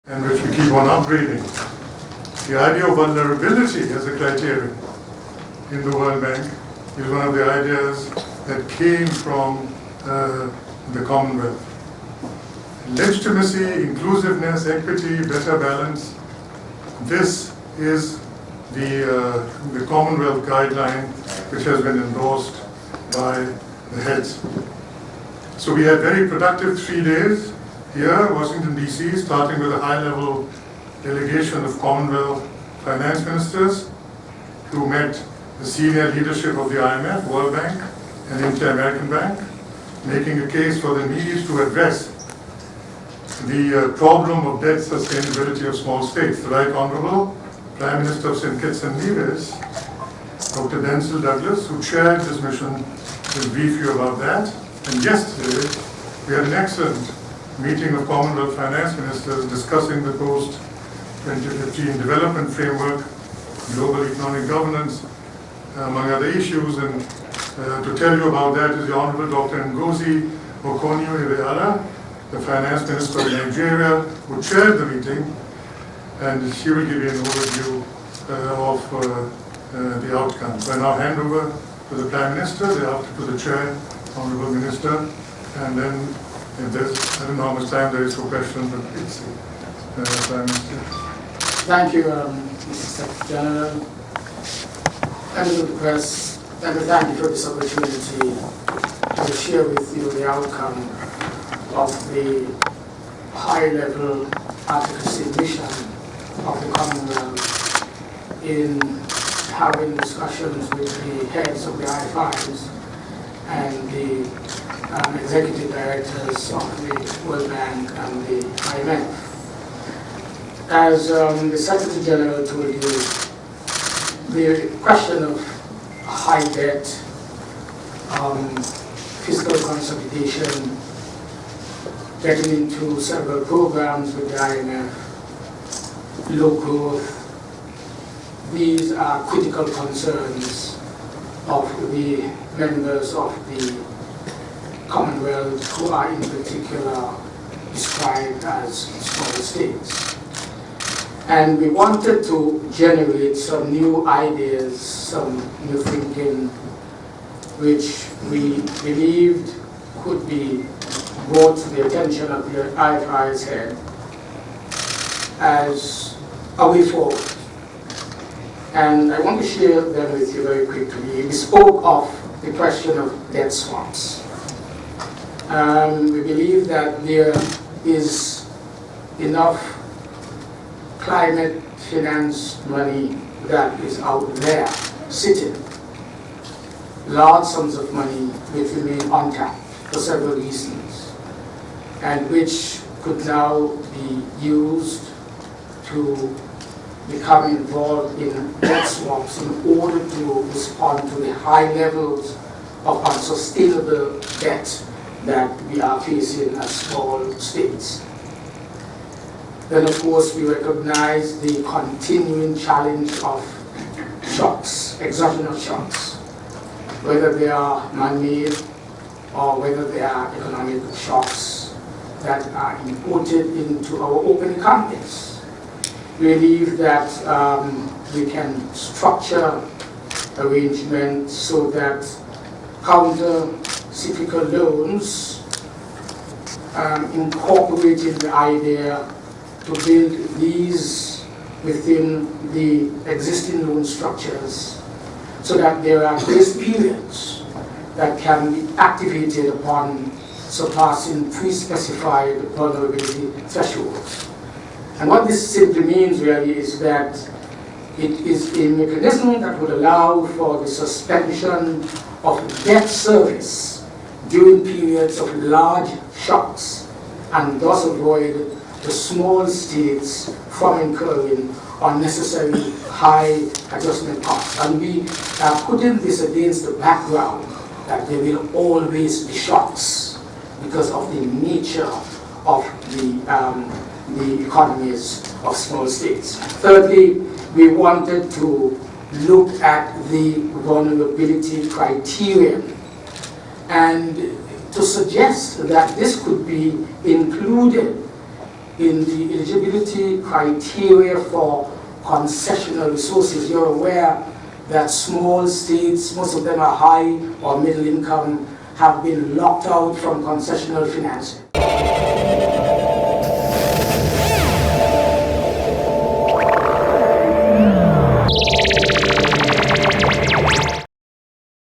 and which we keep on upgrading. The idea of vulnerability as a criterion in the World Bank is one of the ideas that came from the Commonwealth. Legitimacy, inclusiveness, equity, better balance, this is the Commonwealth guideline which has been endorsed by the heads. So we had very productive 3 days here, Washington DC, starting with a high-level delegation of Commonwealth finance ministers who met the senior leadership of the IMF, World Bank, and Inter-American Bank, making a case for the need to address the problem of debt sustainability of small states. The Right Honorable Prime Minister of St. Kitts and Nevis, Dr. Denzel Douglas, who chaired this mission, will brief you about that. And yesterday, we had an excellent meeting of Commonwealth finance ministers discussing the post-2015 development framework, global economic governance, among other issues. And to tell you about that is the Honorable Dr. Ngozi Okonjo-Iweala, the finance minister of Nigeria, who chaired the meeting, and she will give you an overview of the outcome. So I now hand over to the Prime Minister, thereafter to the Chair, Honorable Minister, and then if there's, I don't know how much time there is for questions, but it's Prime Minister. Thank you, Mr. Secretary General. Members of the press, and thank you for this opportunity to share with you the outcome of the high-level advocacy mission of the Commonwealth in having discussions with the heads of the IFIs and the executive directors of the World Bank and the IMF. As the Secretary General told you, the question of high debt, fiscal consolidation, getting into several programs with the IMF, low growth, these are critical concerns of the members of the Commonwealth who are in particular described as small states. And we wanted to generate some new ideas, some new thinking, which we believed could be brought to the attention of the IFI's head as a way forward. And I want to share them with you very quickly. We spoke of the question of debt swaps. We believe that there is enough climate finance money that is out there sitting, large sums of money which remain untapped for several reasons, and which could now be used to become involved in debt swaps in order to respond to the high levels of unsustainable debt that we are facing as small states. Then, of course, we recognize the continuing challenge of shocks, exogenous shocks, whether they are man-made or whether they are economic shocks that are imported into our open economies. We believe that we can structure arrangements so that counter-cyclical loans incorporating the idea to build these within the existing loan structures so that there are grace periods that can be activated upon surpassing pre-specified vulnerability thresholds. And what this simply means really is that it is a mechanism that would allow for the suspension of debt service during periods of large shocks and thus avoid the small states from incurring unnecessary high adjustment costs. And we are putting this against the background that there will always be shocks because of the nature of the economies of small states. Thirdly, we wanted to look at the vulnerability criterion and to suggest that this could be included in the eligibility criteria for concessional resources. You're aware that small states, most of them are high or middle income, have been locked out from concessional financing.